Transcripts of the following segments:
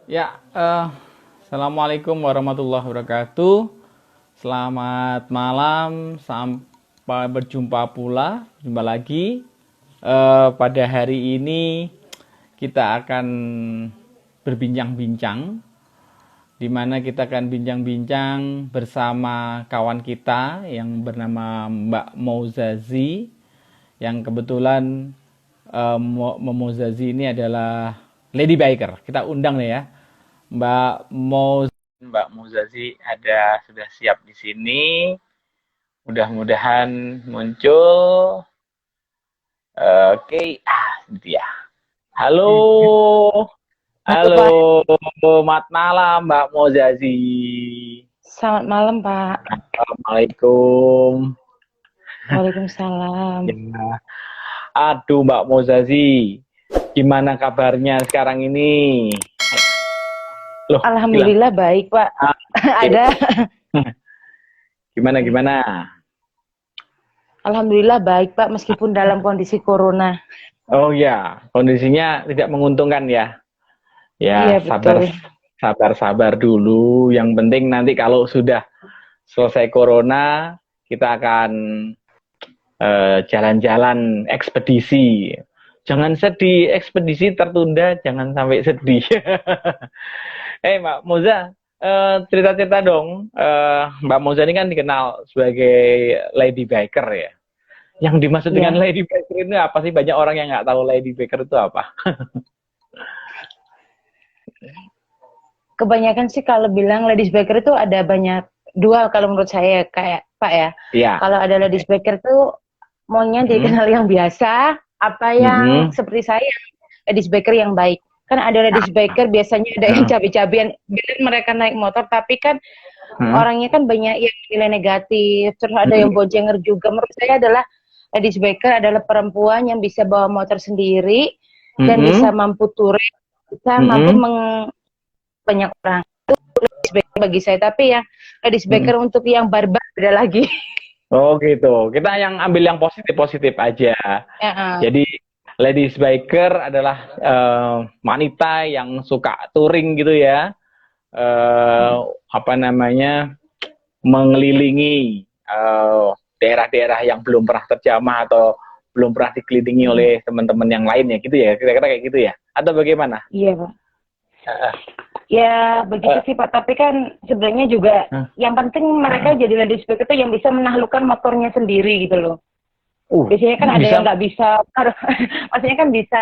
Ya, Assalamualaikum warahmatullahi wabarakatuh. Selamat malam, sampai berjumpa pula, jumpa lagi. Pada hari ini kita akan berbincang-bincang, di mana kita akan bincang-bincang bersama kawan kita yang bernama Mbak Mouzazi, yang kebetulan Mouzazi ini adalah Lady Biker. Kita undang nih ya. Mbak Muzazi sudah siap di sini. Mudah-mudahan muncul. Oke, itu ya. Halo, Halo Pak, selamat malam Mbak Muzazi. selamat malam Pak. Assalamualaikum. Waalaikumsalam. Ya. Aduh Mbak Muzazi, gimana kabarnya sekarang ini? Loh, hilang. Alhamdulillah baik Pak. Oke. Ada. Gimana gimana? Alhamdulillah baik Pak, meskipun dalam kondisi corona. Oh ya, kondisinya tidak menguntungkan ya. Iya Ya, betul. sabar dulu. Yang penting nanti kalau sudah selesai corona, kita akan jalan-jalan ekspedisi. Jangan sedih, ekspedisi tertunda, jangan sampai sedih. Mbak Moza, cerita-cerita dong. Mbak Moza ini kan dikenal sebagai Lady Biker ya. Yang dimaksud dengan Iya. Lady Biker itu apa sih? Banyak orang yang nggak tahu Lady Biker itu apa. Kebanyakan sih kalau bilang ladies baker itu ada banyak dua kalau menurut saya kayak Pak ya. Iya. Kalau ada ladies baker tuh maunya Mm-hmm. dikenal yang biasa, apa yang Mm-hmm. seperti saya ladies baker yang baik. Kan ada ladies baker biasanya ada yang cabi-cabian, biar mereka naik motor tapi kan orangnya kan banyak yang nilai negatif, terus ada yang bojenger juga. Menurut saya adalah ladies baker adalah perempuan yang bisa bawa motor sendiri dan bisa Mm-hmm. mampu touring, bisa mampu Mm-hmm. banyak orang. Itu ladies baker bagi saya. Tapi ya ladies Mm-hmm. baker untuk yang barbar beda lagi. Oh gitu. Kita yang ambil yang positif-positif aja. Ya, Jadi ladies biker adalah wanita yang suka touring gitu ya. Eh, apa namanya? Mengelilingi daerah-daerah yang belum pernah terjamah atau belum pernah dikelilingi oleh teman-teman yang lainnya gitu ya. Kira-kira kayak gitu ya. Atau bagaimana? iya Pak. Uh, Ya begitu uh, sih Pak. Tapi kan sebenarnya juga yang penting mereka jadi ladies baker itu yang bisa menaklukkan motornya sendiri gitu loh. Biasanya kan ada yang bisa. nggak bisa, maksudnya kan bisa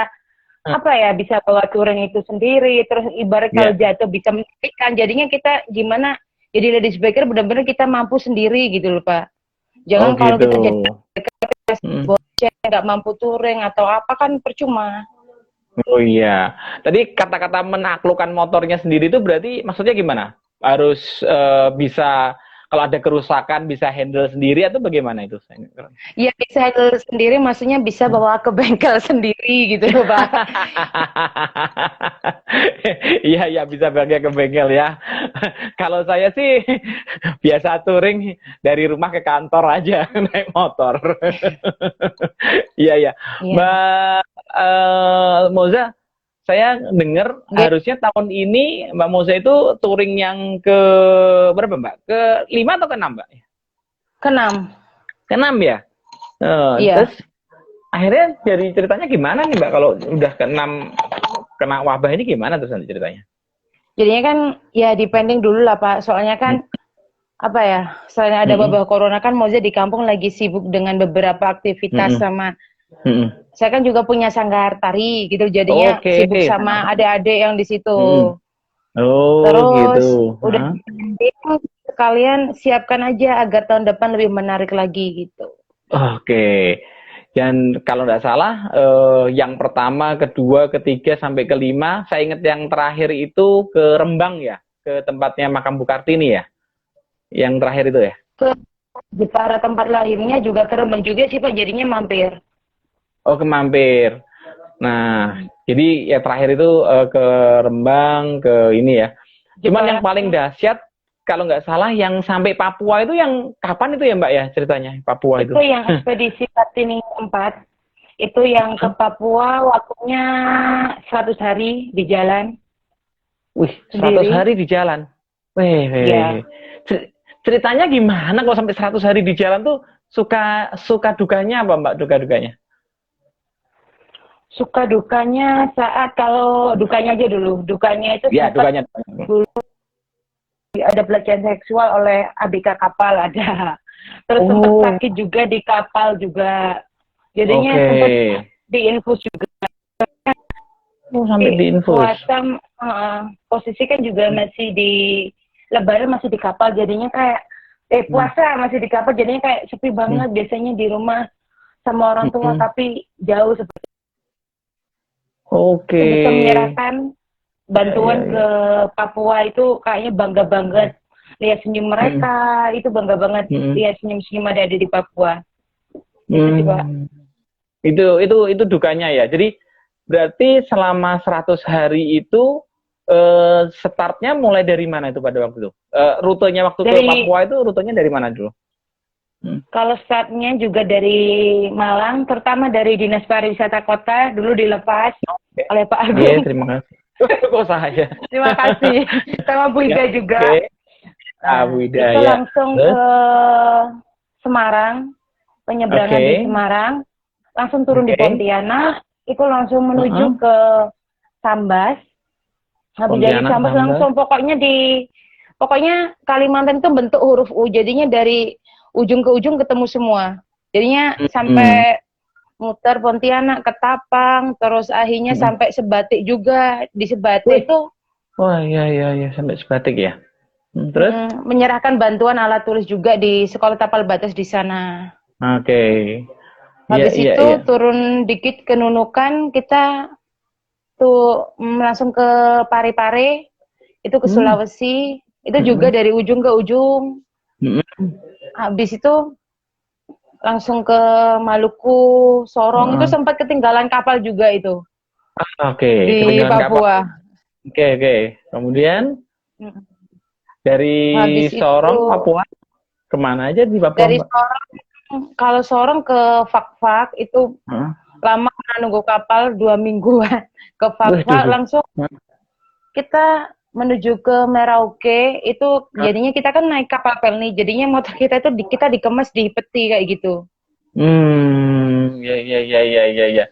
apa ya, bisa bawa touring itu sendiri, terus ibarat kalau Ya. jatuh bisa menyetrika. Jadinya kita gimana, jadi ladies baker benar-benar kita mampu sendiri gitu loh Pak. Oh Jangan kalau gitu. kita jadi Hmm. bocah nggak mampu touring atau apa kan percuma. Oh iya. Tadi kata-kata menaklukkan motornya sendiri itu berarti maksudnya gimana? Harus bisa kalau ada kerusakan bisa handle sendiri atau bagaimana itu? Ya bisa handle sendiri, maksudnya bisa bawa ke bengkel sendiri gitu loh Pak. Iya iya bisa bagi ke bengkel ya. Kalau saya sih biasa touring dari rumah ke kantor aja naik motor. Iya iya. Iya. Mbak Moza, saya dengar Gitu. harusnya tahun ini Mbak Moza itu touring yang ke berapa Mbak? Ke 5 atau ke 6 Mbak? Keenam. Ke 6 ya? Terus Iya. akhirnya dari ceritanya gimana nih Mbak kalau udah ke 6 kena wabah ini gimana terus nanti ceritanya? Jadinya kan ya depending dulu lah Pak. Soalnya Hmm. kan apa ya, selain ada Hmm. wabah corona kan Moza di kampung lagi sibuk dengan beberapa aktivitas Hmm. sama Hmm. saya kan juga punya sanggar tari gitu, jadinya Oke. sibuk sama adik-adik yang di Hmm. situ. Oh gitu. Terus udah Hah? sekalian siapkan aja agar tahun depan lebih menarik lagi gitu. Oke. Dan kalau nggak salah, yang pertama, kedua, ketiga, sampai kelima, saya ingat yang terakhir itu ke Rembang ya, ke tempatnya makam Bu Kartini ya, yang terakhir itu ya. Ke Jepara tempat lahirnya juga ke Rembang juga sih Pak, jadinya mampir. Oh, ke Mampir. Nah, jadi ya terakhir itu ke Rembang, ke ini ya. Cuman yang Jepara paling dahsyat, kalau nggak salah, yang sampai Papua itu yang kapan itu ya Mbak ya ceritanya, Papua itu? itu yang ekspedisi Kartini 4. Itu yang ke Papua waktunya 100 hari di jalan. Wih, 100 sendiri. hari di jalan. Wih, Ya, ceritanya gimana kok sampai 100 hari di jalan tuh, suka dukanya apa Mbak, duka dukanya? suka dukanya saat, kalau dukanya aja dulu. Dukanya itu Ya, sempat dukanya. dulu ada pelecehan seksual oleh ABK kapal ada. Terus sempat Oh, sakit juga di kapal juga. Jadinya oke. sempat diinfus juga. Oh, sampai Tapi diinfus. puasa posisi kan juga masih di Lebaran, masih di kapal, jadinya kayak Hmm. puasa masih di kapal, jadinya kayak sepi Hmm. banget. Biasanya di rumah sama orang tua, Hmm. tapi jauh, seperti Oke. itu. Bisa menyerahkan Ya, ya, bantuan ke ya. Papua itu kayaknya bangga banget lihat senyum Hmm. mereka. Itu bangga banget Hmm. lihat senyum-senyum ada di Papua. Itu sih, Pak. Hmm. Itu dukanya ya. Jadi berarti selama 100 hari itu startnya mulai dari mana itu pada waktu itu? Rutenya waktu ke Dari, Papua itu rutenya dari mana dulu? Hmm. kalau startnya juga dari Malang, terutama dari Dinas Pariwisata Kota, dulu dilepas Oke. oleh Pak Iya, Agung. terima kasih. Kok saya? Terima kasih. Sama Bu Ya, Ida oke. juga. Abu Nah, itu Hidayah. langsung Terus? ke Semarang, penyeberangan di Oke. Semarang, langsung turun di Oke. Pontianak, itu langsung menuju Heeh. ke Sambas. Habis dari Pontianak Sambas Sambas. langsung pokoknya Kalimantan itu bentuk huruf U, jadinya dari ujung ke ujung ketemu semua. Jadinya Hmm. sampai muter Pontianak, Ketapang, terus akhirnya Hmm. sampai Sebatik juga. Di Wih. Sebatik itu Wah, iya, iya, iya. Sampai sebatik ya. Terus? menyerahkan bantuan alat tulis juga di sekolah tapal batas di sana. Oke. Iya, Habis iya, itu iya. turun dikit ke Nunukan, kita tuh langsung ke Parepare, itu ke Hmm. Sulawesi, itu juga Hmm. dari ujung ke ujung. Hmm. Habis itu langsung ke Maluku, Sorong, itu Heeh. sempat ketinggalan kapal juga itu Oke, di ketinggalan kapal. Papua. Oke, oke. Kemudian dari Habis itu Sorong, Papua, kemana aja di Papua, dari Mbak? Sorong, kalau Sorong ke Fak-Fak itu Heeh. lama karena nunggu kapal 2 mingguan. Ke Fak-Fak Waduh. langsung kita menuju ke Merauke, itu jadinya kita kan naik kapal pelni, jadinya motor kita itu kita dikemas di peti kayak gitu. Ya, ya, ya, ya, ya, ya.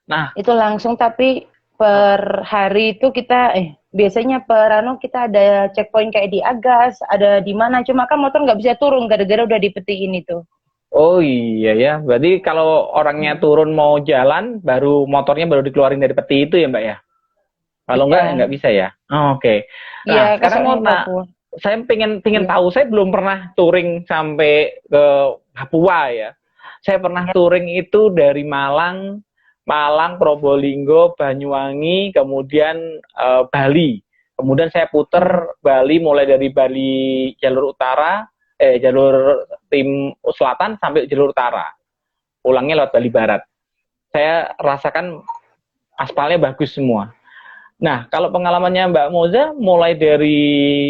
Nah, Itu langsung, tapi per hari itu kita biasanya per kita ada checkpoint kayak di Agas, ada di mana, cuma kan motor nggak bisa turun gara-gara udah dipetiin itu. oh iya ya. Berarti kalau orangnya turun mau jalan, motornya baru dikeluarin dari peti itu ya, Mbak ya? Kalau enggak, ya Iya, nggak bisa ya. Oh, oke. iya, Nah, sekarang mau kesannya Papua. saya pengen Iya. tahu. Saya belum pernah touring sampai ke Papua ya. Saya pernah touring itu dari Malang, Probolinggo, Banyuwangi, kemudian Bali. Kemudian saya puter Bali mulai dari Bali jalur utara, jalur tim selatan sampai jalur utara. Pulangnya lewat Bali Barat. Saya rasakan aspalnya bagus semua. Nah, kalau pengalamannya Mbak Moza mulai dari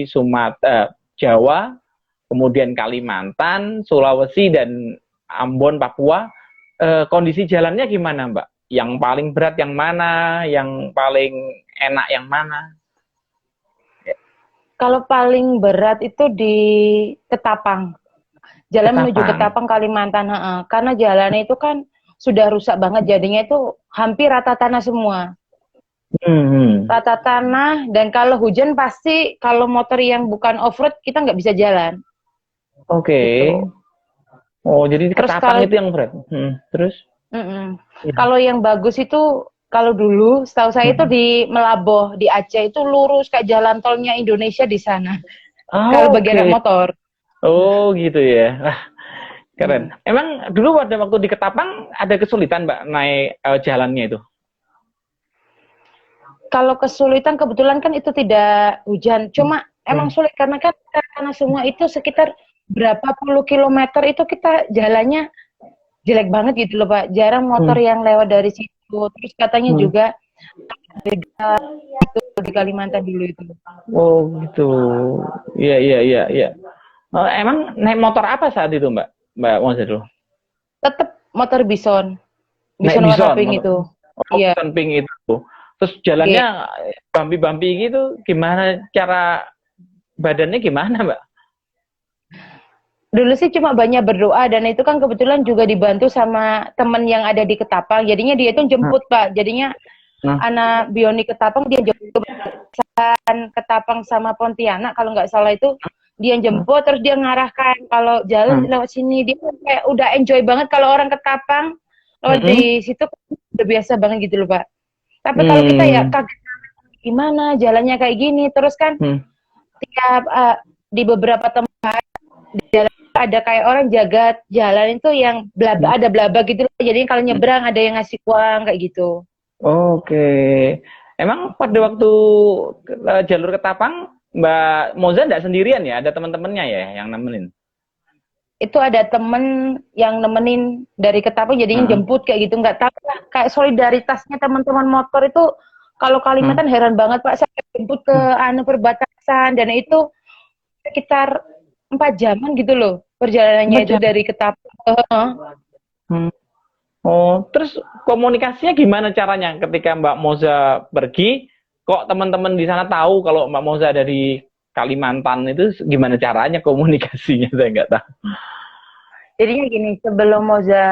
Sumatera, Jawa, kemudian Kalimantan, Sulawesi dan Ambon, Papua, kondisi jalannya gimana, Mbak? Yang paling berat yang mana? Yang paling enak yang mana? Kalau paling berat itu di Ketapang. Jalan menuju Ketapang. Ketapang Kalimantan, karena jalannya itu kan sudah rusak banget, jadinya itu hampir rata tanah semua. Hmm. Rata tanah, dan kalau hujan pasti kalau motor yang bukan off-road kita nggak bisa jalan. Oke. Gitu. Oh, jadi Terus Ketapang kalau itu yang berat. Terus? Ya. kalau yang bagus itu, kalau dulu setahu saya itu di Melaboh di Aceh, itu lurus kayak jalan tolnya Indonesia di sana. Kalau Oh, bagi anak oke. motor. Oh, gitu ya. Wah, keren. Hmm. Emang dulu pada waktu di Ketapang ada kesulitan, Mbak, naik jalannya itu? Kalau kesulitan kebetulan kan itu tidak hujan, cuma emang Hmm. sulit karena semua itu sekitar berapa puluh kilometer itu kita jalannya jelek banget gitu loh, Pak. Jarang motor Hmm. yang lewat dari situ. Terus katanya Hmm. juga di Kalimantan dulu itu. Oh, gitu. Iya, iya, iya, iya. Emang naik motor apa saat itu, Mbak? Mbak Moza dulu? Tetap motor Bison. Naik Bison warna Bison, pink motor. itu. Oh, Iya. Bison Pink itu. Terus jalannya bambi-bambi gitu, gimana cara badannya gimana, Mbak? Dulu sih cuma banyak berdoa dan itu kan kebetulan juga dibantu sama temen yang ada di Ketapang. Jadinya dia itu jemput Pak. Jadinya anak bionik Ketapang dia jemput Ketapang sama Pontianak kalau nggak salah itu dia jemput terus dia ngarahkan kalau jalan lewat sini dia kayak udah enjoy banget kalau orang Ketapang lewat di situ udah biasa banget gitu loh Pak. Tapi kalau kita ya kaget gimana jalannya kayak gini terus kan tiap di beberapa tempat jalan ada kayak orang jaga jalan itu yang ada blabak gitu loh. Jadi kalau nyebrang ada yang ngasih uang kayak gitu. Oke. Emang pada waktu jalur Ketapang, Mbak Moza nggak sendirian ya? Ada teman-temannya ya yang nemenin? Itu ada temen yang nemenin dari Ketapang jadinya jemput kayak gitu. Nggak tahu lah, kayak solidaritasnya teman-teman motor itu kalau Kalimantan heran banget Pak. Saya jemput ke perbatasan dan itu sekitar 4 jaman gitu loh perjalanannya itu dari Ketapang. Oh, terus komunikasinya gimana caranya ketika Mbak Moza pergi? Kok teman-teman di sana tahu kalau Mbak Moza ada di Kalimantan itu gimana caranya komunikasinya? Saya nggak tahu. Jadinya gini, sebelum Moza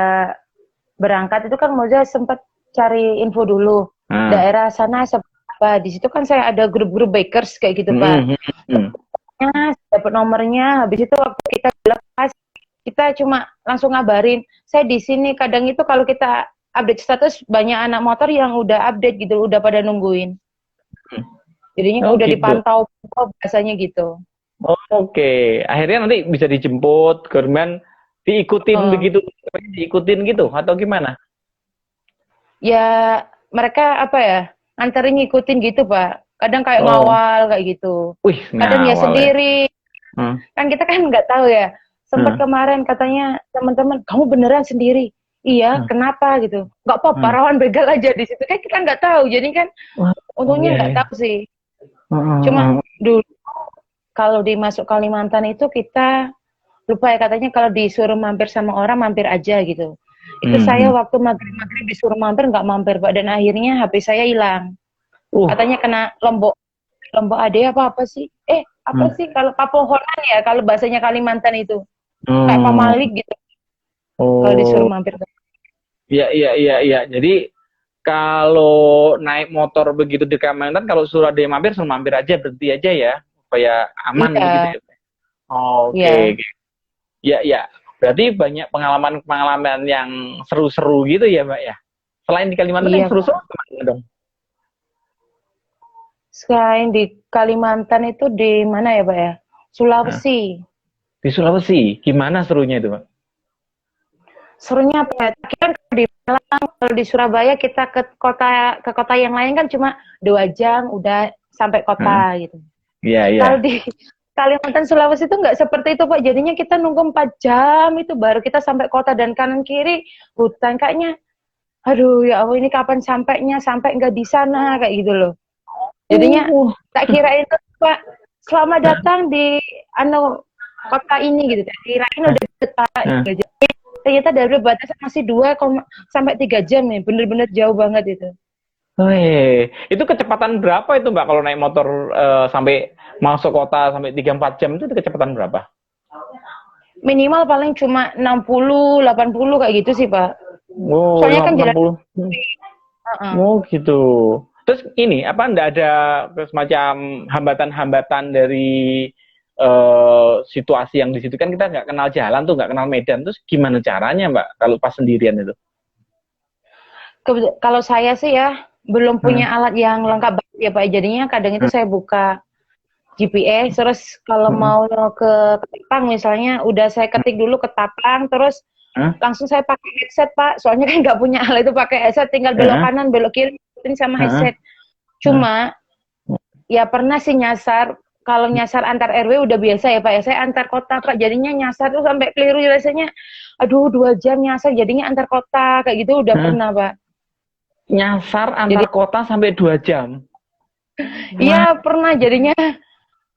berangkat itu kan Moza sempat cari info dulu daerah sana seperti apa. Di situ kan saya ada grup-grup bikers kayak gitu Pak. Dapat nomornya, habis itu waktu kita lepas kita cuma langsung ngabarin saya di sini. Kadang itu kalau kita update status banyak anak motor yang udah update gitu, udah pada nungguin. Jadinya udah gitu. Dipantau biasanya gitu. Oke. Akhirnya nanti bisa dijemput, kemudian diikutin begitu, diikutin gitu atau gimana? Ya mereka apa ya nganterin ngikutin gitu Pak. Kadang kayak ngawal kayak gitu. Wih, kadang ya sendiri. Kan kita kan nggak tahu ya. Sempat kemarin katanya teman-teman, kamu beneran sendiri? Iya, kenapa gitu? Nggak apa-apa, rawan begal aja di situ. Kan kita nggak tahu, jadi kan untungnya nggak tahu sih. Cuma dulu kalau dimasuk Kalimantan itu kita lupa ya katanya kalau disuruh mampir sama orang mampir aja gitu. Itu saya waktu maghrib disuruh mampir nggak mampir Pak dan akhirnya HP saya hilang. Katanya kena lombok ade apa sih? Apa sih kalau papohonan ya kalau bahasanya Kalimantan itu. Kayak pamalik gitu. Kalau disuruh mampir. Iya. Jadi kalau naik motor begitu di Kalimantan, kalau suruh ada yang mampir, suruh mampir aja, berhenti aja ya, supaya aman begitu ya. Oke. Iya. Berarti banyak pengalaman yang seru-seru gitu ya, Mbak ya. Selain di Kalimantan yang seru-seru kemana dong? Selain di Kalimantan itu di mana ya, Pak ya? Sulawesi. Di Sulawesi, gimana serunya itu, Pak? Serunya apa ya? Kan di Malang, kalau di Surabaya kita ke kota yang lain kan cuma 2 jam udah sampai kota gitu. Iya. Kalau di Kalimantan Sulawesi itu nggak seperti itu Pak. Jadinya kita nunggu 4 jam itu baru kita sampai kota dan kanan kiri hutan kayaknya. Aduh ya Allah ini kapan sampainya? Sampai nggak di sana kayak gitu loh. Jadinya tak kira itu Pak selamat datang di kota ini gitu. Tak kirain udah dekat. Ternyata dari batas masih 2 sampai 3 jam nih. Bener-bener jauh banget itu. Itu kecepatan berapa itu Mbak kalau naik motor sampai masuk kota sampai 3-4 jam itu kecepatan berapa? Minimal paling cuma 60, 80 kayak gitu sih Pak. Soalnya kan 60. Oh gitu. Terus ini apa enggak ada semacam hambatan-hambatan dari situasi yang di situ kan kita nggak kenal jalan tuh, nggak kenal medan, terus gimana caranya Mbak kalau pas sendirian itu? Kalau saya sih ya belum punya alat yang lengkap banget ya Pak. Jadinya kadang itu saya buka GPS, terus kalau mau ke Ketapang misalnya udah saya ketik dulu Ketapang, terus langsung saya pakai headset Pak. Soalnya kan nggak punya alat itu pakai headset, tinggal belok kanan, belok kiri sama headset. Cuma ya pernah sih nyasar. Kalau nyasar antar RW udah biasa ya Pak ya. Saya antar kota Pak. Jadinya nyasar tuh sampai keliru rasanya. Aduh 2 jam nyasar jadinya antar kota. Kayak gitu udah pernah Pak. Nyasar antar kota sampai 2 jam? Iya pernah jadinya.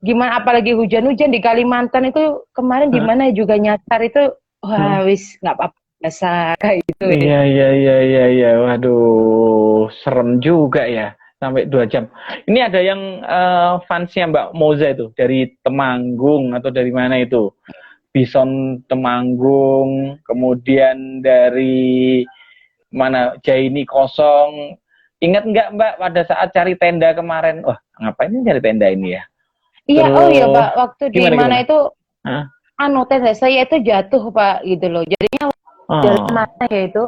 Gimana apalagi hujan-hujan di Kalimantan itu kemarin di mana juga nyasar itu. Wah wis nggak apa-apa. Biasa kayak gitu. Iya. Waduh serem juga ya. sampai 2 jam. Ini ada yang fansnya Mbak Moza itu dari Temanggung atau dari mana itu? Bison Temanggung, kemudian dari mana Jaini kosong. Ingat nggak Mbak pada saat cari tenda kemarin? Wah, ngapain ini cari tenda ini ya? Iya, oh iya Terus Pak, waktu di gimana mana gimana? itu Hah? anu tenda saya itu jatuh Pak gitu loh. Jadinya jalan Oh. mana ya itu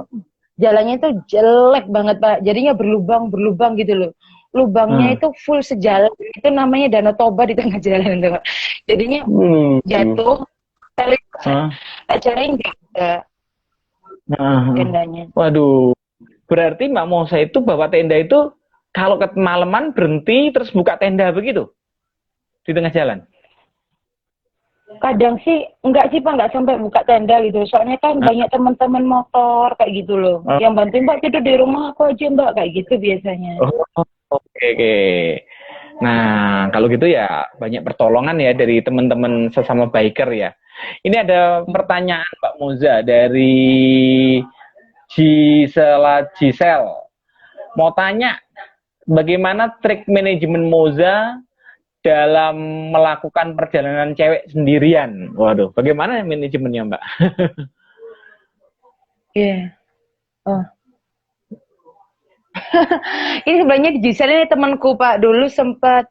jalannya itu jelek banget Pak. Jadinya berlubang gitu loh. Lubangnya Hmm. itu full sejalan. Itu namanya Danau Toba di tengah jalan itu Pak. Jadinya jatuh, Hah? tak cari nggak ada tendanya. Waduh. Berarti Mbak Mosa itu bawa tenda itu kalau kemalaman berhenti terus buka tenda begitu di tengah jalan. Kadang sih enggak sih Pak, enggak sampai buka tenda gitu. Soalnya kan banyak teman-teman motor kayak gitu loh. Oh. Yang bantuin Mbak tidur di rumah aku aja Mbak kayak gitu biasanya. Oh, oke. Nah, kalau gitu ya banyak pertolongan ya dari teman-teman sesama biker ya. Ini ada pertanyaan Mbak Moza dari Gisel. Mau tanya, bagaimana trik manajemen Moza dalam melakukan perjalanan cewek sendirian? Waduh, bagaimana manajemennya Mbak? Iya. Oh. Ini sebenarnya di Gisel ini temanku Pak. Dulu sempat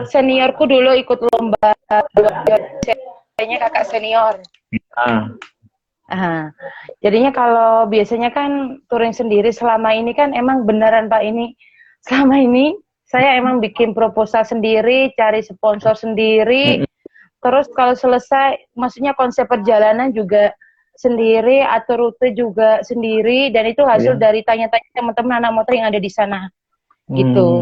seniorku dulu ikut lomba kakak senior. Jadinya kalau biasanya kan touring sendiri selama ini kan emang beneran Pak ini selama ini saya emang bikin proposal sendiri, cari sponsor sendiri, terus kalau selesai maksudnya konsep perjalanan juga sendiri, atur rute juga sendiri, dan itu hasil dari tanya-tanya teman-teman anak motor yang ada di sana gitu.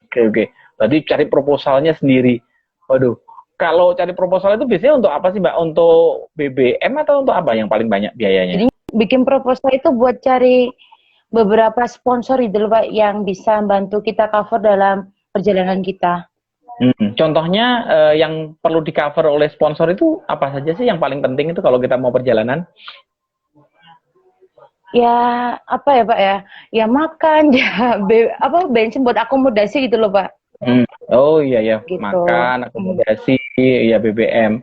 Oke. Berarti cari proposalnya sendiri. Waduh. Kalau cari proposal itu biasanya untuk apa sih Mbak? Untuk BBM atau untuk apa yang paling banyak biayanya? Jadi bikin proposal itu buat cari beberapa sponsor itu loh Pak yang bisa bantu kita cover dalam perjalanan kita. Contohnya yang perlu di cover oleh sponsor itu apa saja sih yang paling penting itu kalau kita mau perjalanan? Ya apa ya Pak ya? Ya makan, ya bensin buat akomodasi gitu loh Pak. Oh iya ya, gitu. Makan, akomodasi, ya BBM.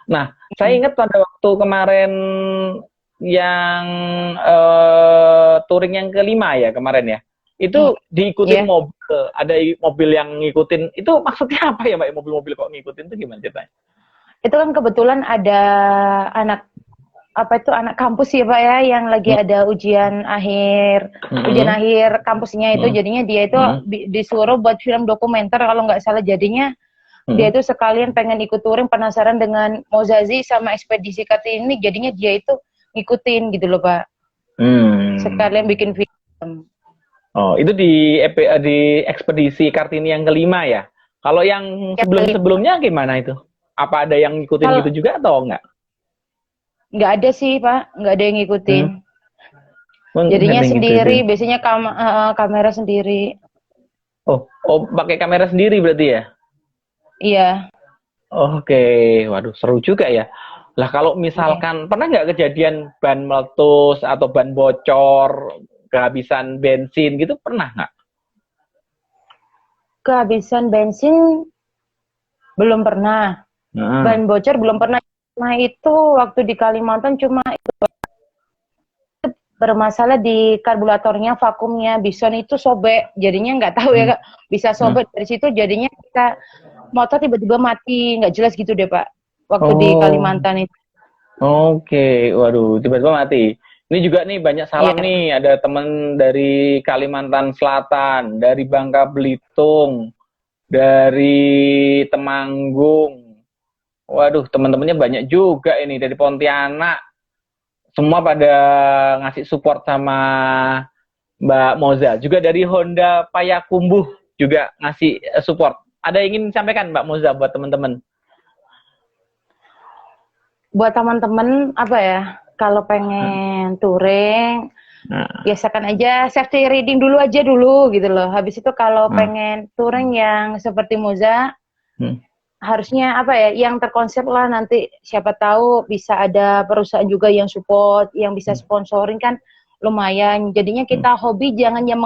Nah, saya ingat pada waktu kemarin yang touring yang kelima ya kemarin ya, itu diikutin mobil, ada mobil yang ngikutin. Itu maksudnya apa ya Mbak? Mobil-mobil kok ngikutin itu gimana ceritanya? Itu kan kebetulan ada anak kampus ya Pak ya yang lagi ada ujian akhir kampusnya itu, jadinya dia itu disuruh buat film dokumenter kalau nggak salah, jadinya dia itu sekalian pengen ikut touring, penasaran dengan Mozazi sama ekspedisi Kartini, jadinya dia itu ngikutin gitu loh Pak. Sekalian bikin film. Oh, itu di ekspedisi Kartini yang kelima ya? Kalau yang sebelum-sebelumnya gimana itu? Apa ada yang ngikutin gitu juga atau enggak? Nggak ada sih Pak, nggak ada yang ngikutin. Jadinya sendiri, biasanya kamera sendiri. Oh, pakai kamera sendiri berarti ya? Iya. Oke, waduh seru juga ya. Lah kalau misalkan pernah nggak kejadian ban meletus atau ban bocor, kehabisan bensin gitu, pernah nggak? Kehabisan bensin belum pernah. Ban bocor belum pernah. Nah itu waktu di Kalimantan cuma itu bermasalah di karburatornya, vakumnya Bison itu sobek, jadinya nggak tahu ya Kak, bisa sobek dari situ, jadinya kita motor tiba-tiba mati, nggak jelas gitu deh Pak, waktu di Kalimantan itu. Oke, waduh tiba-tiba mati. Ini juga nih banyak salam nih, ada teman dari Kalimantan Selatan, dari Bangka Belitung, dari Temanggung. Waduh, teman-temannya banyak juga ini dari Pontianak. Semua pada ngasih support sama Mbak Moza. Juga dari Honda Payakumbuh juga ngasih support. Ada yang ingin disampaikan Mbak Moza buat teman-teman? Buat teman-teman apa ya? Kalau pengen touring, biasakan aja safety reading dulu gitu loh. Habis itu kalau pengen touring yang seperti Moza, harusnya apa ya, yang terkonsep lah, nanti siapa tahu bisa ada perusahaan juga yang support, yang bisa sponsoring kan lumayan. Jadinya kita hobi jangan yang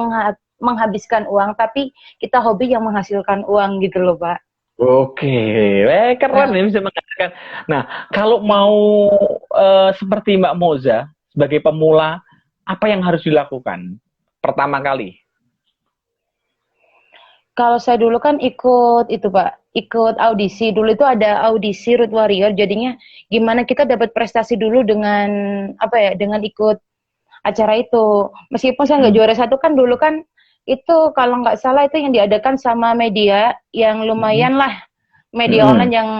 menghabiskan uang, tapi kita hobi yang menghasilkan uang gitu loh, Pak. Oke, keren ya bisa mengatakan. Nah, kalau mau seperti Mbak Moza sebagai pemula, apa yang harus dilakukan pertama kali? Kalau saya dulu kan ikut itu Pak, ikut audisi. Dulu itu ada audisi Road Warrior, jadinya gimana kita dapat prestasi dulu dengan apa ya, dengan ikut acara itu. Meskipun saya nggak juara satu kan dulu kan itu kalau nggak salah itu yang diadakan sama media yang lumayan lah, media online yang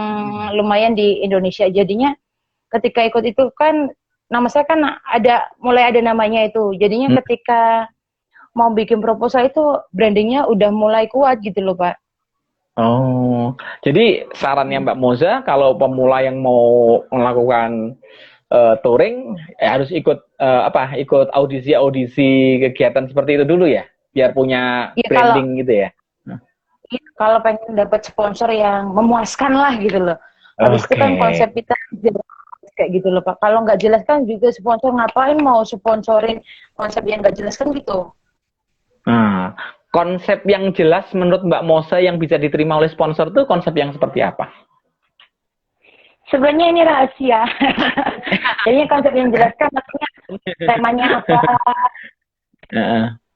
lumayan di Indonesia. Jadinya ketika ikut itu kan nama saya kan mulai ada namanya itu. Jadinya ketika mau bikin proposal itu brandingnya udah mulai kuat gitu loh Pak. Oh, jadi sarannya Mbak Moza kalau pemula yang mau melakukan touring harus ikut ikut audisi kegiatan seperti itu dulu ya, biar punya Ya, branding gitu ya. Kalau pengen dapat sponsor yang memuaskan lah gitu loh. Habis itu kan konsep kita kayak gitu loh Pak. Kalau nggak jelas kan juga sponsor ngapain mau sponsorin konsep yang nggak jelas kan gitu. Nah, konsep yang jelas menurut Mbak Moza yang bisa diterima oleh sponsor tuh konsep yang seperti apa? Sebenarnya ini rahasia. Jadi konsep yang jelaskan maksudnya temanya apa?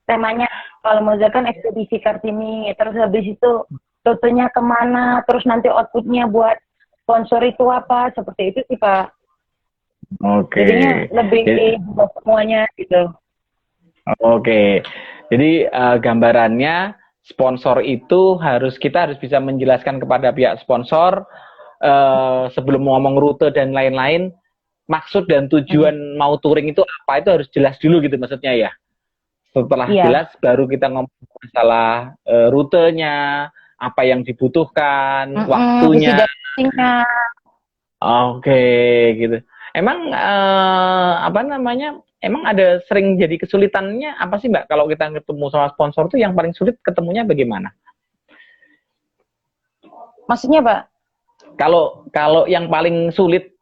Temanya kalau Moza kan ekspedisi Kartini, terus habis itu rutenya kemana, terus nanti outputnya buat sponsor itu apa, seperti itu sih Pak. Oke. Jadinya lebih semuanya gitu. Oke. Jadi gambarannya sponsor itu kita harus bisa menjelaskan kepada pihak sponsor sebelum ngomong rute dan lain-lain, maksud dan tujuan mau touring itu apa itu harus jelas dulu gitu maksudnya ya. Setelah jelas baru kita ngomong masalah rutenya, apa yang dibutuhkan, waktunya. Oke, gitu. Emang emang ada sering jadi kesulitannya apa sih Mbak kalau kita ketemu sama sponsor tuh yang paling sulit ketemunya bagaimana? Maksudnya Pak? Kalau yang paling sulit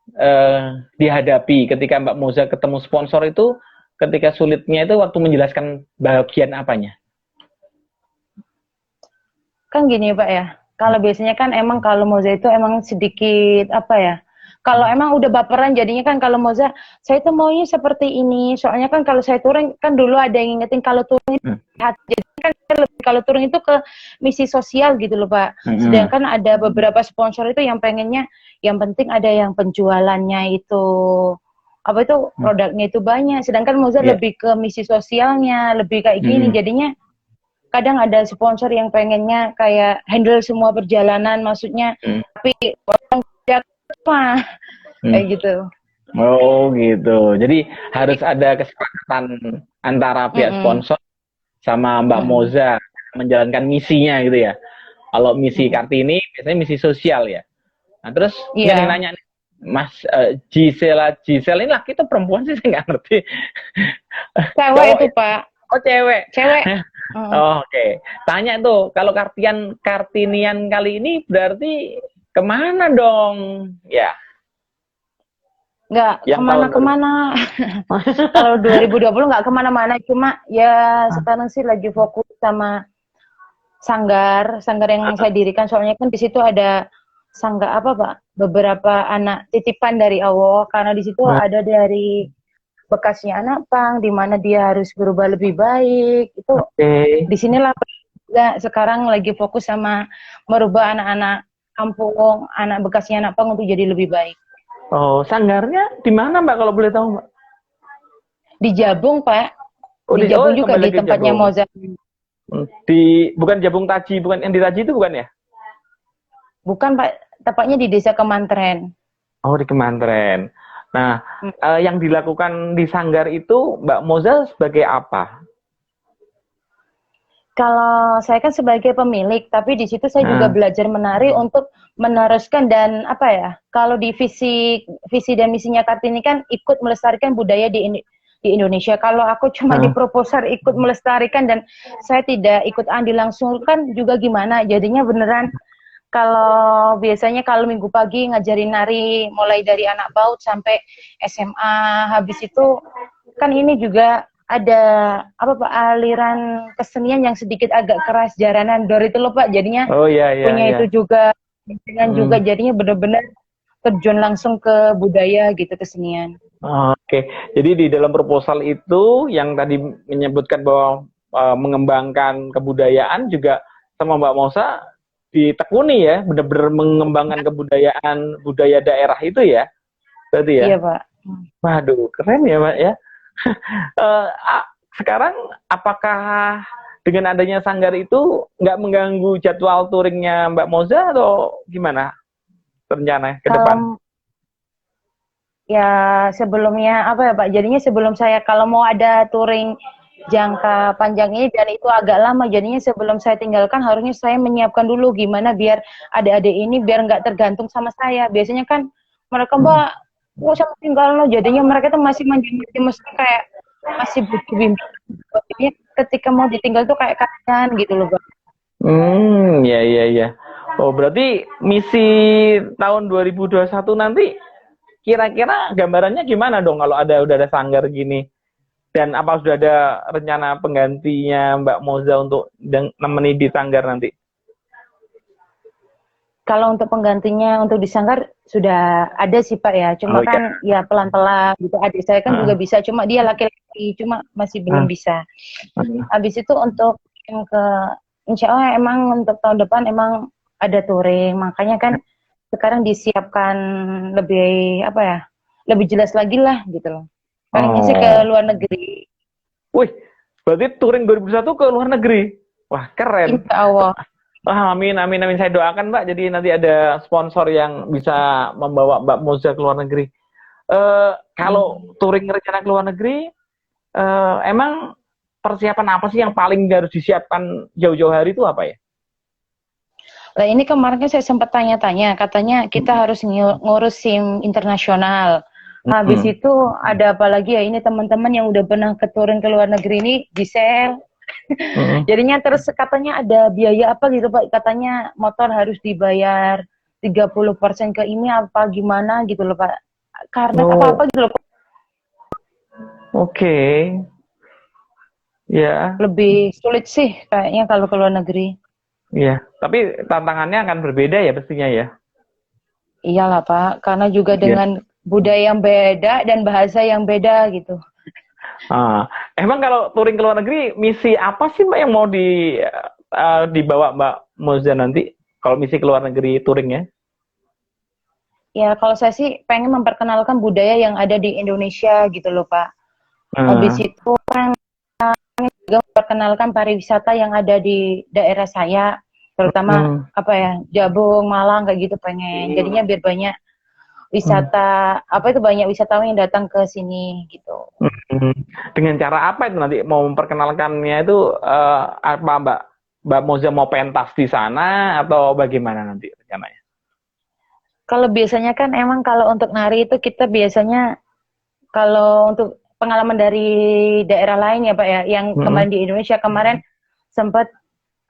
dihadapi ketika Mbak Moza ketemu sponsor itu, ketika sulitnya itu waktu menjelaskan bagian apanya? Kan gini Pak ya, kalau biasanya kan emang kalau Moza itu emang sedikit apa ya, kalau emang udah baperan jadinya kan kalau Moza, saya tuh maunya seperti ini. Soalnya kan kalau saya touring kan dulu ada yang ngingetin kalau touring jadi kan kalau touring itu ke misi sosial gitu loh Pak. Sedangkan ada beberapa sponsor itu yang pengennya yang penting ada yang penjualannya itu apa itu produknya itu banyak. Sedangkan Moza lebih ke misi sosialnya, lebih kayak gini. Jadinya kadang ada sponsor yang pengennya kayak handle semua perjalanan, maksudnya tapi orang kayak gitu. Oh gitu. Jadi harus ada kesepakatan antara pihak sponsor sama Mbak Moza menjalankan misinya gitu ya. Kalau misi Kartini biasanya misi sosial ya. Nah terus ini nanya nih, Mas Gisela ini laki atau perempuan sih saya nggak ngerti. Cewek itu Pak. Oh cewek. Oh, Oke. Tanya tuh kalau Kartinian kali ini berarti kemana dong? Ya. Nggak kemana-kemana. Kalau 2020 nggak kemana-mana, cuma ya sekarang sih lagi fokus sama sanggar yang saya dirikan. Soalnya kan di situ ada sanggar apa Pak? Beberapa anak titipan dari Allah, karena di situ ada dari bekasnya anak pang, di mana dia harus berubah lebih baik. Itu di sinilah sekarang lagi fokus sama merubah anak-anak kampung, anak bekasnya anak pang untuk jadi lebih baik. Oh, sanggarnya di mana Mbak kalau boleh tahu Mbak? Di Jabung Pak. Di Jabung juga di tempatnya Moza. Bukan Jabung Taji, bukan yang di Taji itu bukan ya? Bukan Pak, tepatnya di Desa Kemantren. Oh, di Kemantren. Nah, yang dilakukan di sanggar itu Mbak Moza sebagai apa? Kalau saya kan sebagai pemilik, tapi di situ saya juga belajar menari untuk meneruskan dan apa ya? Kalau di visi dan misinya Kartini kan ikut melestarikan budaya di Indonesia. Kalau aku cuma di proposal ikut melestarikan dan saya tidak ikut andil langsung kan juga gimana? Jadinya beneran kalau biasanya kalau minggu pagi ngajarin nari mulai dari anak PAUD sampai SMA, habis itu kan ini juga ada apa Pak, aliran kesenian yang sedikit agak keras, jaranan dor itu loh Pak, jadinya Oh iya iya punya iya. itu juga, dengan juga Hmm. jadinya benar-benar terjun langsung ke budaya gitu, kesenian. Oke, jadi di dalam proposal itu yang tadi menyebutkan bahwa mengembangkan kebudayaan juga sama Mbak Mosa ditekuni ya, benar-benar mengembangkan kebudayaan budaya daerah itu ya, berarti ya. Iya Pak. Waduh, keren ya Mbak ya. Eh, Sekarang apakah dengan adanya sanggar itu nggak mengganggu jadwal touringnya Mbak Moza atau gimana rencana ke depan? Kalau ya sebelumnya apa ya Pak, jadinya sebelum saya kalau mau ada touring jangka panjang ini dan itu agak lama, jadinya sebelum saya tinggalkan harusnya saya menyiapkan dulu gimana biar adik-adik ini biar nggak tergantung sama saya. Biasanya kan mereka Hmm. Mbak, oh sama tinggal loh, jadinya mereka tuh masih manja-manja, mesti kayak masih butuh bimbingan. Jadinya ketika mau ditinggal tuh kayak kasihan gitu loh Pak. Ya ya ya. Oh, berarti misi tahun 2021 nanti kira-kira gambarannya gimana dong kalau udah ada sanggar gini? Dan apa sudah ada rencana penggantinya Mbak Moza untuk nemeni di sanggar nanti? Kalau untuk penggantinya untuk di Sanggar sudah ada sih Pak ya, Oh cuma iya. kan ya pelan-pelan gitu. Adik saya kan juga Uh, bisa, cuma dia laki-laki, cuma masih belum uh, bisa. uh. Habis itu untuk yang ke Insya Allah emang untuk tahun depan emang ada touring, makanya kan sekarang disiapkan lebih apa ya, lebih jelas lagi lah gitu loh. Pengennya sih ke Oh. luar negeri, Wih, berarti touring 2001 ke luar negeri. Wah, keren. Insya Allah. Wah, amin, amin, amin. Saya doakan, Mbak. Jadi nanti ada sponsor yang bisa membawa Mbak Moza ke luar negeri. Kalau touring rencana ke luar negeri, emang persiapan apa sih yang paling harus disiapkan jauh-jauh hari itu apa ya? Nah ini kemarin kan saya sempat tanya-tanya, katanya kita harus ngurus SIM internasional. Habis Hmm. itu ada apa lagi ya, ini teman-teman yang udah pernah keturun ke luar negeri ini di share. Hmm. Jadinya terus katanya ada biaya apa gitu Pak, katanya motor harus dibayar 30% ke ini apa gimana gitu loh Pak. Karena Oh, apa-apa gitu loh Pak. oke. Ya, Lebih sulit sih kayaknya kalau ke luar negeri. ya. Tapi tantangannya akan berbeda ya pastinya ya. Iyalah Pak, karena juga Ya. dengan budaya yang beda dan bahasa yang beda gitu. Emang kalau touring ke luar negeri, misi apa sih Mbak yang mau dibawa Mbak Moza nanti? Kalau misi ke luar negeri touringnya? Ya, kalau saya sih pengen memperkenalkan budaya yang ada di Indonesia gitu loh, Pak. Habis Uh, itu kan juga memperkenalkan pariwisata yang ada di daerah saya, terutama hmm, apa ya, Jabung, Malang kayak gitu pengen. Jadinya biar banyak hmm, wisata, apa itu banyak wisatawan yang datang ke sini gitu. hmm. Dengan cara apa itu nanti mau memperkenalkannya itu apa Mbak Moza mau pentas di sana atau bagaimana nanti rencananya? Kalau biasanya kan emang kalau untuk nari itu kita biasanya kalau untuk pengalaman dari daerah lain ya Pak ya, yang Hmm, kemarin di Indonesia kemarin sempat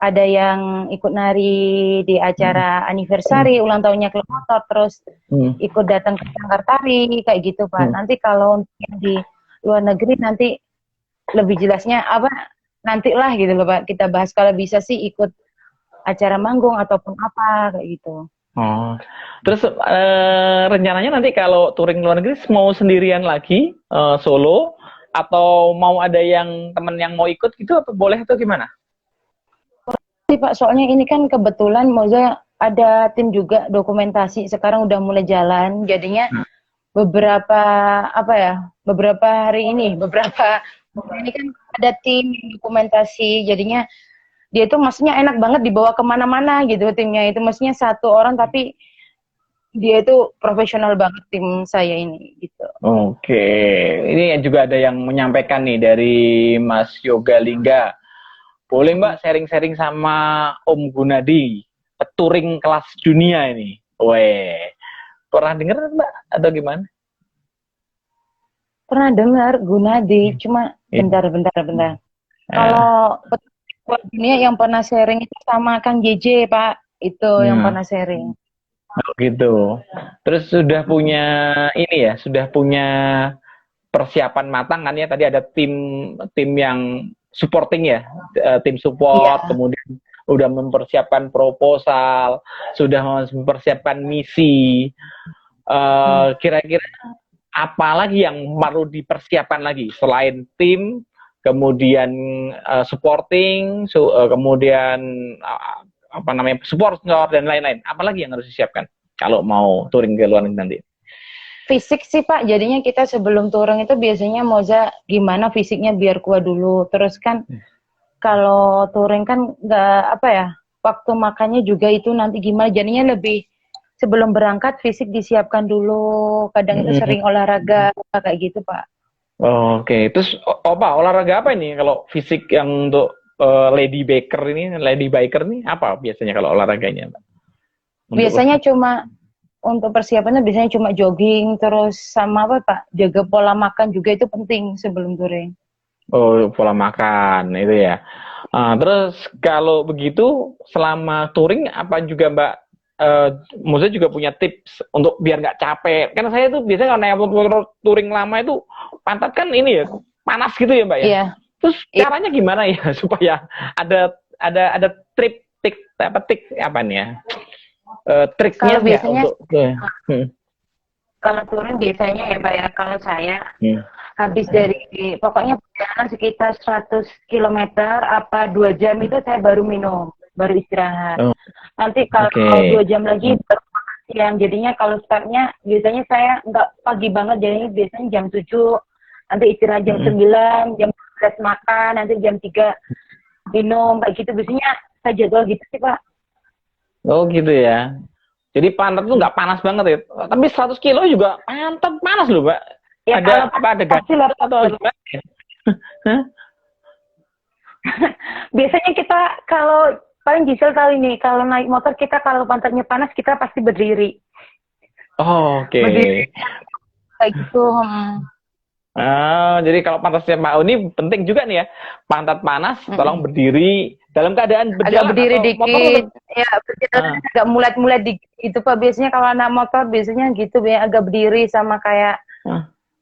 ada yang ikut nari di hmm, acara hmm, anniversary ulang tahunnya klub motor, terus hmm, ikut datang ke sanggar tari kayak gitu Pak. hmm. Nanti kalau untuk yang di luar negeri nanti lebih jelasnya apa nantilah gitu loh Pak. Kita bahas kalau bisa sih ikut acara manggung ataupun apa kayak gitu. Oh, terus rencananya nanti kalau touring luar negeri mau sendirian lagi, solo, atau mau ada yang temen yang mau ikut gitu, apa boleh atau gimana? Sih Pak, soalnya ini kan kebetulan Moza ada tim juga dokumentasi sekarang udah mulai jalan. Jadinya beberapa apa ya, beberapa hari ini, beberapa ini kan ada tim dokumentasi. Jadinya dia itu maksudnya enak banget dibawa kemana-mana gitu timnya itu, maksudnya satu orang tapi dia itu profesional banget tim saya ini gitu. Oke, ini juga ada yang menyampaikan nih dari Mas Yoga Lingga. Boleh Mbak sharing-sharing sama Om Gunadi, touring kelas dunia ini. Weh, pernah denger Mbak atau gimana? Pernah dengar Gunadi, cuma Iya. bentar. Eh, Kalau dunia yang pernah sharing itu sama Kang JJ Pak, itu yang nah, pernah sharing. gitu. Terus sudah punya ini ya, sudah punya persiapan matang kan ya, tadi ada tim yang supporting ya, tim support, kemudian udah mempersiapkan proposal, sudah mempersiapkan misi. Kira-kira apa lagi yang perlu dipersiapkan lagi selain tim, kemudian supporting, kemudian apa namanya support dan lain-lain. Apalagi yang harus disiapkan kalau mau touring ke luar negeri nanti? Fisik sih Pak, jadinya kita sebelum touring itu biasanya Moza gimana fisiknya biar kuat dulu. Terus kan kalau touring kan nggak apa ya, waktu makannya juga itu nanti gimana. Jadinya lebih sebelum berangkat fisik disiapkan dulu. Kadang itu sering olahraga kayak gitu Pak. Oke, terus apa olahraga apa ini kalau fisik yang untuk lady biker ini apa biasanya kalau olahraganya, Mbak? Biasanya cuma untuk persiapannya biasanya cuma jogging, terus sama apa Pak, jaga pola makan juga itu penting sebelum touring. Oh, pola makan itu ya. Terus kalau begitu selama touring apa juga Mbak, maksudnya juga punya tips untuk biar nggak capek? Karena saya tuh biasanya kalau naik touring lama itu pantat kan ini ya panas gitu ya Mbak ya. Iya. Terus caranya gimana ya supaya ada tik apa nih ya? Triknya kalau biasanya untuk kalau turun biasanya ya Pak ya, kalau saya habis dari pokoknya perjalanan sekitar 100 km apa 2 jam itu saya baru minum, baru istirahat. Nanti kalau 2 jam lagi baru makan siang. Jadinya kalau startnya biasanya saya nggak pagi banget, jadinya biasanya jam 7, nanti istirahat jam 9, jam 11 makan, nanti jam 3 minum, kayak gitu. Biasanya saya jadwal gitu sih Pak. Oh gitu ya. Jadi pantat tuh nggak panas banget ya. Tapi 100 kilo juga pantat panas loh, Mbak. Ya, ada gatal atau apa? Biasanya kita kalau paling Gisel kali ini kalau naik motor kita kalau pantatnya panas kita pasti berdiri. Oh, oke. Berdiri kayak gitu. Jadi kalau pantasnya Mbak Uni penting juga nih ya. Pantat panas, tolong berdiri dalam keadaan berjalan. Agak berdiri atau dikit. motor Ya, berjalan agak mulet-mulet dikit gitu Pak. Biasanya kalau anak motor biasanya gitu ya, agak berdiri sama kayak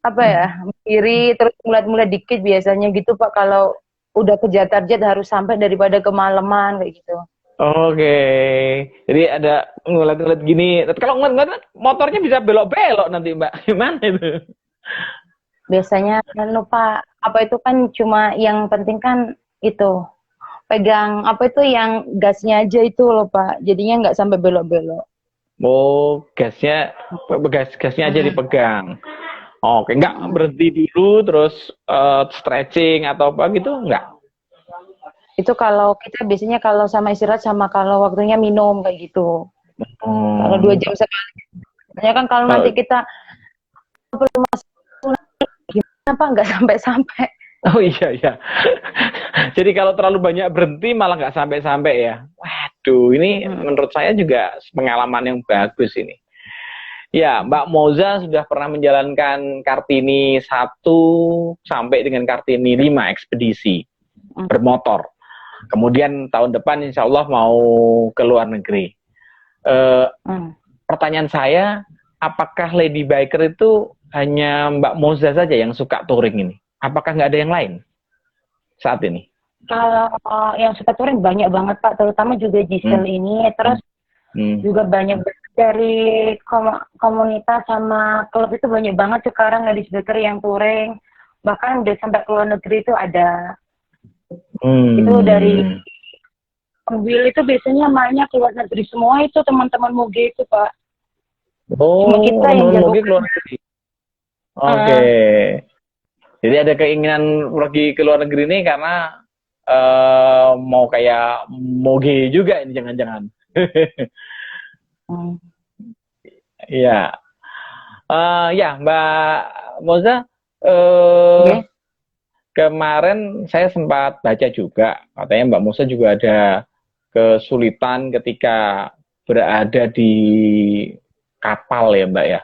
apa ya? Berdiri terus mulet-mulet dikit biasanya gitu Pak, kalau udah kejar target harus sampai daripada kemalaman kayak gitu. Oke. Jadi ada ngulet-ngulet gini. Kalau ngulet-ngulet motornya bisa belok-belok nanti Mbak. Gimana itu? Biasanya lupa apa itu kan cuma yang penting kan itu pegang apa itu yang gasnya aja itu loh Pak, jadinya nggak sampai belok-belok. Oh, gasnya aja dipegang. Oke, nggak berhenti dulu terus stretching atau apa gitu nggak? Itu kalau kita biasanya kalau sama istirahat sama kalau waktunya minum kayak gitu. Kalau 2 jam sekali. Soalnya kan kalau nanti kita kenapa nggak sampai-sampai? Oh iya. Jadi kalau terlalu banyak berhenti malah nggak sampai-sampai ya. Waduh, ini menurut saya juga pengalaman yang bagus ini. Ya, Mbak Moza sudah pernah menjalankan Kartini 1 sampai dengan Kartini 5 ekspedisi bermotor. Kemudian tahun depan insya Allah mau ke luar negeri. Pertanyaan saya, apakah lady biker itu hanya Mbak Moza saja yang suka touring ini? Apakah nggak ada yang lain saat ini? Kalau yang suka touring banyak banget Pak, terutama juga Gisel ini. Terus juga banyak dari komunitas sama klub itu banyak banget sekarang ladies biker yang touring. Bahkan udah sampai ke luar negeri itu ada. Itu dari mobil itu biasanya mainnya ke luar negeri semua itu teman-teman moge itu Pak. Oh, cuma kita yang jago moge ke luar negeri. Oke. Jadi ada keinginan pergi ke luar negeri ini karena mau kayak moge juga ini jangan-jangan. Iya. Ya, Mbak Moza, kemarin saya sempat baca juga, katanya Mbak Moza juga ada kesulitan ketika berada di kapal ya Mbak ya.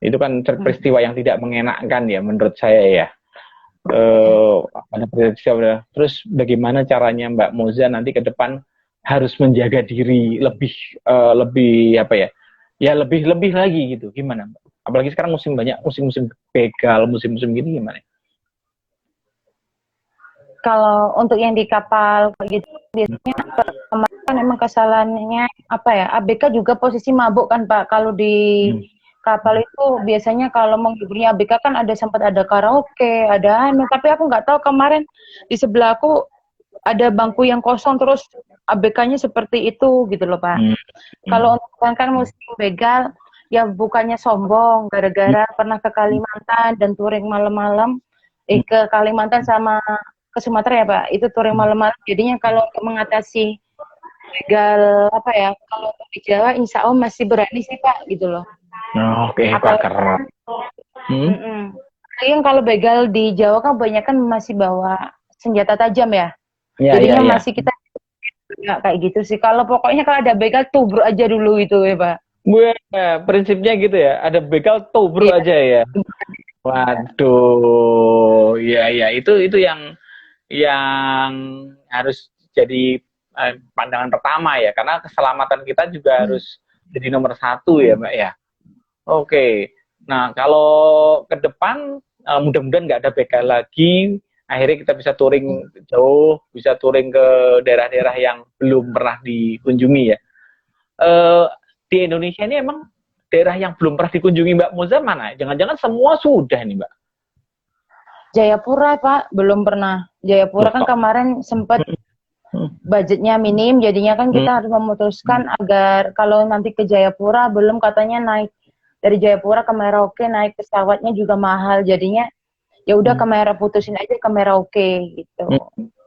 Itu kan peristiwa yang tidak mengenakkan ya menurut saya ya. Terus bagaimana caranya Mbak Moza nanti ke depan harus menjaga diri lebih apa ya? Ya lebih lagi gitu. Gimana Mbak? Apalagi sekarang banyak musim-musim begal, musim-musim gini gimana? Kalau untuk yang di kapal gitu biasanya kemarin kan emang kesalahannya apa ya, ABK juga posisi mabuk kan Pak. Kalau di kapal itu biasanya kalau menghiburnya ABK kan sempat ada karaoke, ada tapi aku nggak tahu kemarin di sebelah aku ada bangku yang kosong terus ABK-nya seperti itu gitu loh Pak. Kalau untuk kan musim begal ya bukannya sombong gara-gara pernah ke Kalimantan dan touring malam-malam ke Kalimantan sama ke Sumatera ya Pak, itu touring malam-malam. Jadinya kalau untuk mengatasi begal apa ya, kalau di Jawa insya Allah masih berani sih Pak gitu loh. Oke, Pak, keren. Yang kalau begal di Jawa kan banyak kan masih bawa senjata tajam ya. Jadinya masih kita nggak kayak gitu sih. Kalau pokoknya kalau ada begal tubruk aja dulu itu ya Pak. Prinsipnya gitu ya, ada begal tubruk aja ya. Waduh, ya itu yang harus jadi pandangan pertama ya, karena keselamatan kita juga harus jadi nomor satu ya Mbak ya. Oke, nah kalau ke depan mudah-mudahan nggak ada begal lagi, akhirnya kita bisa touring jauh, bisa touring ke daerah-daerah yang belum pernah dikunjungi ya. Di Indonesia ini emang daerah yang belum pernah dikunjungi Mbak Moza mana? Jangan-jangan semua sudah nih Mbak? Jayapura Pak, belum pernah. Jayapura kan kemarin sempat budgetnya minim, jadinya kan kita harus memutuskan agar kalau nanti ke Jayapura belum katanya naik dari Jayapura ke Merauke naik pesawatnya juga mahal, jadinya ya udah ke putusin aja ke Merauke gitu.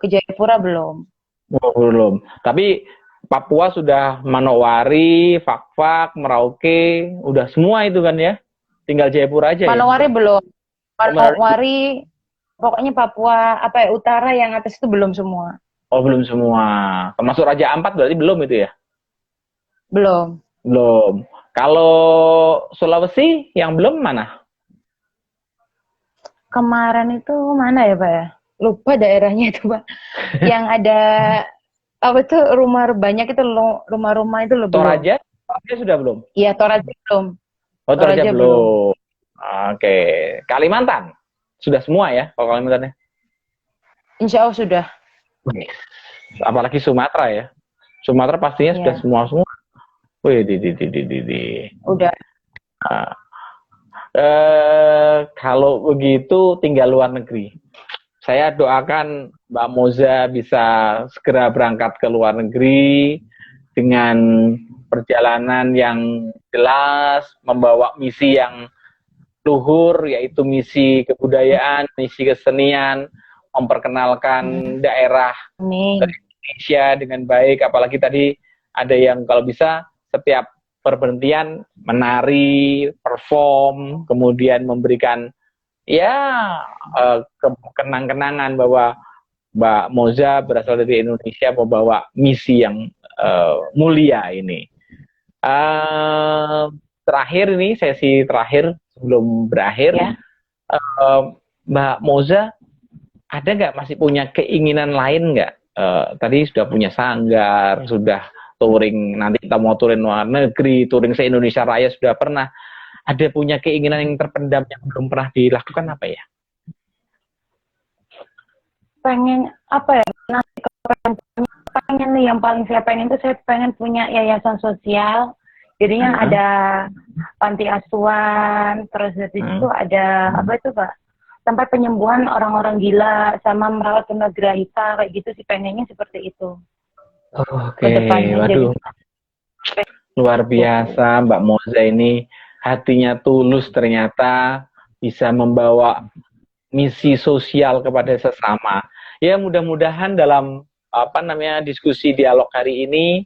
Ke Jayapura belum. Oh, belum. Tapi Papua sudah Manowari, Fak-Fak, Merauke, udah semua itu kan ya? Tinggal Jayapura aja. Manowari ya? Belum. Manowari pokoknya Papua apa ya utara yang atas itu belum semua. Oh, belum semua. Termasuk Raja Ampat berarti belum itu ya? Belum. Belum. Kalau Sulawesi yang belum mana? Kemarin itu mana ya Pak ya? Lupa daerahnya itu Pak. Yang ada apa tuh rumah banyak itu rumah-rumah itu loh. Toraja? Toraja sudah belum? Iya, Toraja belum. Oh, Toraja belum. Oke. Kalimantan? Sudah semua ya kalau Kalimantannya? Insya Allah sudah. Apalagi Sumatera ya. Sumatera pastinya sudah semua. Wih, Udah. Nah, kalau begitu tinggal luar negeri. Saya doakan Mbak Moza bisa segera berangkat ke luar negeri dengan perjalanan yang jelas, membawa misi yang luhur, yaitu misi kebudayaan, misi kesenian, memperkenalkan daerah Indonesia dengan baik, apalagi tadi ada yang kalau bisa setiap perberhentian menari, perform, kemudian memberikan kenang-kenangan bahwa Mbak Moza berasal dari Indonesia membawa misi yang mulia ini. Terakhir ini, sesi terakhir sebelum berakhir, Mbak Moza ada nggak masih punya keinginan lain nggak? Tadi sudah punya sanggar, sudah touring, nanti kita mau touring luar negeri, touring se-Indonesia Raya sudah pernah. Ada punya keinginan yang terpendam yang belum pernah dilakukan apa ya? Pengen apa ya? Pengen nih yang paling saya pengen itu saya pengen punya yayasan sosial. Jadinya ada panti asuhan, terus dari situ ada apa itu Pak? Tempat penyembuhan orang-orang gila sama merawat tunagrahita kayak gitu sih, pengennya seperti itu. Oke, waduh. Luar biasa Mbak Moza ini, hatinya tulus ternyata, bisa membawa misi sosial kepada sesama. Ya mudah-mudahan dalam diskusi dialog hari ini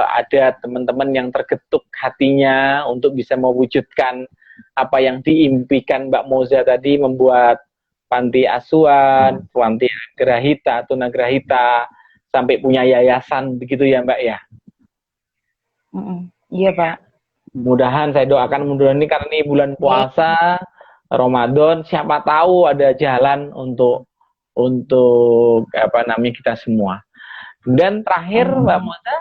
ada teman-teman yang tergetuk hatinya untuk bisa mewujudkan apa yang diimpikan Mbak Moza tadi, membuat panti asuhan, panti grahita, tunagrahita, sampai punya yayasan begitu ya Mbak ya. Iya Pak. Mudahan saya doakan mudah-mudahan ini karena ini bulan puasa Ramadan, siapa tahu ada jalan untuk kita semua. Dan terakhir Mbak Moza,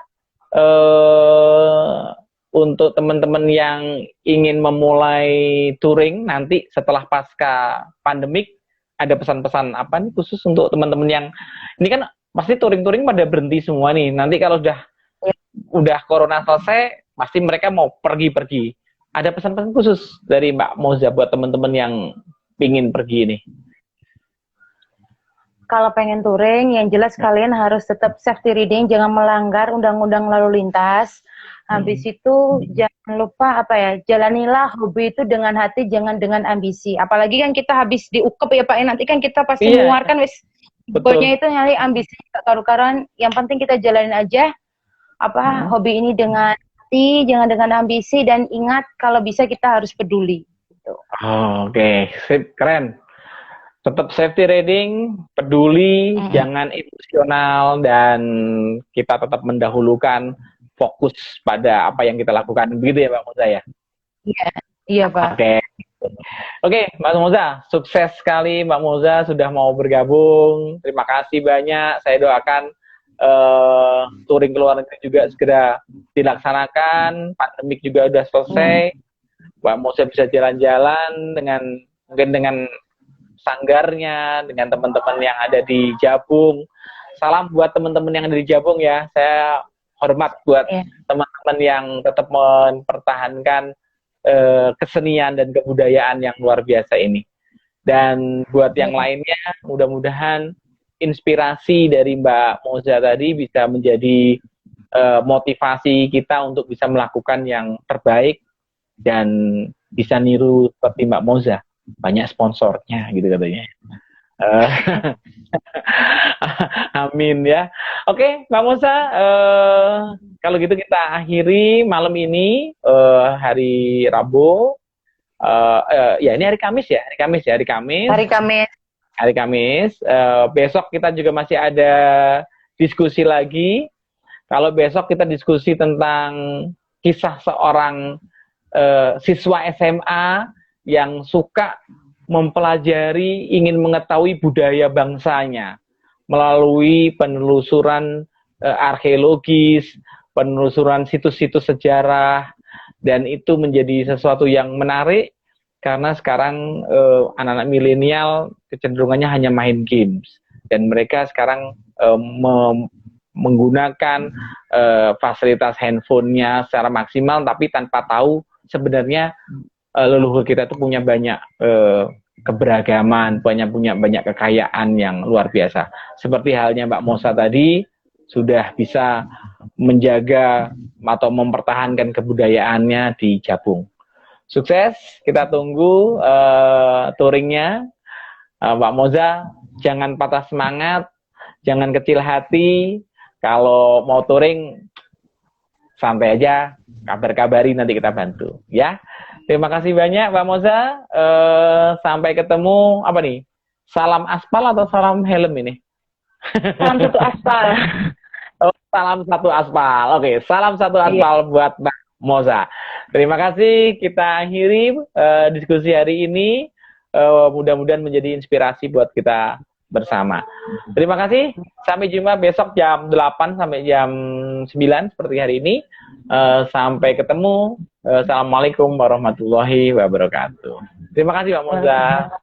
untuk teman-teman yang ingin memulai touring nanti setelah pasca pandemik, ada pesan-pesan apa nih khusus untuk teman-teman yang ini kan pasti touring-touring pada berhenti semua nih. Nanti kalau udah corona selesai, pasti mereka mau pergi-pergi. Ada pesan-pesan khusus dari Mbak Moza buat teman-teman yang pingin pergi nih? Kalau pengen touring, yang jelas kalian harus tetap safety riding, jangan melanggar undang-undang lalu lintas. Habis itu jangan lupa jalanilah hobi itu dengan hati, jangan dengan ambisi. Apalagi kan kita habis diukep ya Pak, nanti kan kita pasti mengeluarkan pokoknya itu nyari ambisi karu-karuan. Yang penting kita jalanin aja hobi ini dengan hati, jangan dengan ambisi, dan ingat kalau bisa kita harus peduli. Gitu. Oke, sip, keren. Tetap safety riding, peduli, jangan emosional, dan kita tetap mendahulukan fokus pada apa yang kita lakukan. Begitu ya Mbak Moza ya? Iya Pak. Oke, Mbak Moza, sukses sekali Mbak Moza sudah mau bergabung. Terima kasih banyak. Saya doakan touring ke luar negeri juga segera dilaksanakan. Pandemik juga udah selesai. Mbak Moza bisa jalan-jalan mungkin dengan sanggarnya, dengan teman-teman yang ada di Jabung. Salam buat teman-teman yang ada di Jabung ya. Saya hormat buat teman-teman yang tetap mempertahankan kesenian dan kebudayaan yang luar biasa ini. Dan buat yang lainnya, mudah-mudahan inspirasi dari Mbak Moza tadi bisa menjadi motivasi kita untuk bisa melakukan yang terbaik dan bisa niru seperti Mbak Moza. Banyak sponsornya gitu katanya. Amin ya. Oke, Mbak Moza, kalau gitu kita akhiri malam ini, hari Rabu. Ya ini hari Kamis ya, hari Kamis. Besok kita juga masih ada diskusi lagi. Kalau besok kita diskusi tentang kisah seorang siswa SMA yang suka mempelajari, ingin mengetahui budaya bangsanya melalui penelusuran arkeologis, penelusuran situs-situs sejarah, dan itu menjadi sesuatu yang menarik karena sekarang anak-anak milenial kecenderungannya hanya main games, dan mereka sekarang menggunakan fasilitas handphonenya secara maksimal, tapi tanpa tahu sebenarnya leluhur kita itu punya banyak keberagaman, punya banyak kekayaan yang luar biasa. Seperti halnya Mbak Moza tadi, sudah bisa menjaga atau mempertahankan kebudayaannya di Jabung. Sukses, kita tunggu touringnya. Mbak Moza, jangan patah semangat, jangan kecil hati. Kalau mau touring, santai aja, kabar-kabari nanti kita bantu. Ya. Terima kasih banyak Mbak Moza. Sampai ketemu, apa nih? Salam aspal atau salam helm ini? Salam satu aspal. Salam satu aspal. Oke, salam satu aspal buat Mbak Moza. Terima kasih. Kita akhiri diskusi hari ini. Mudah-mudahan menjadi inspirasi buat kita bersama. Terima kasih. Sampai jumpa besok jam 8 sampai jam 9 seperti hari ini. Sampai ketemu. Assalamualaikum warahmatullahi wabarakatuh. Terima kasih Mbak Moza.